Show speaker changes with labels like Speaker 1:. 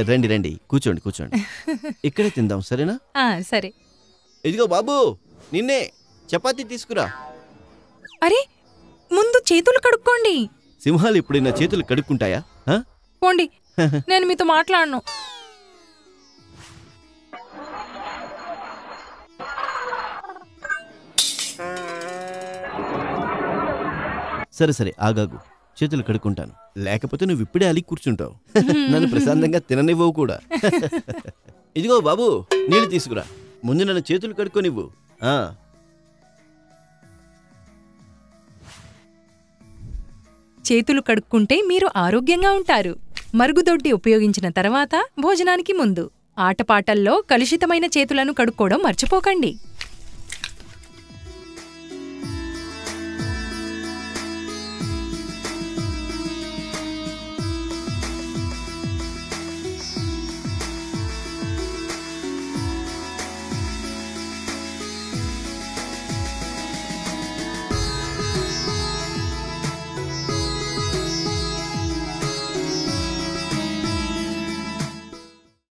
Speaker 1: రండి రండి, కూర్చోండి కూర్చోండి. ఇక్కడే తిందాం, సరేనా?
Speaker 2: సరే.
Speaker 1: ఇదిగో బాబు, నిన్నే చపాతీ తీసుకురా.
Speaker 2: అరే, ముందు చేతులు కడుక్కోండి.
Speaker 1: సింహాలు ఎప్పుడైనా చేతులు కడుక్కుంటాయా?
Speaker 2: పోండి, నేను మీతో మాట్లాడను.
Speaker 1: సరే సరే, ఆగాగు, చేతులు కడుక్కుంటాను. లేకపోతే నువ్వు ఇప్పుడే అలిగి కూర్చుంటావు. నన్ను ప్రశాంతంగా తిననివ్వవు కూడా. ఇదిగో బాబు, నీళ్ళు తీసుకురా. ముందు నన్ను చేతులు కడుక్కోనివ్వు.
Speaker 2: చేతులు కడుక్కుంటే మీరు ఆరోగ్యంగా ఉంటారు. మరుగుదొడ్డి ఉపయోగించిన తర్వాత భోజనానికి ముందు ఆటపాటల్లో కలుషితమైన చేతులను కడుక్కోవడం మర్చిపోకండి.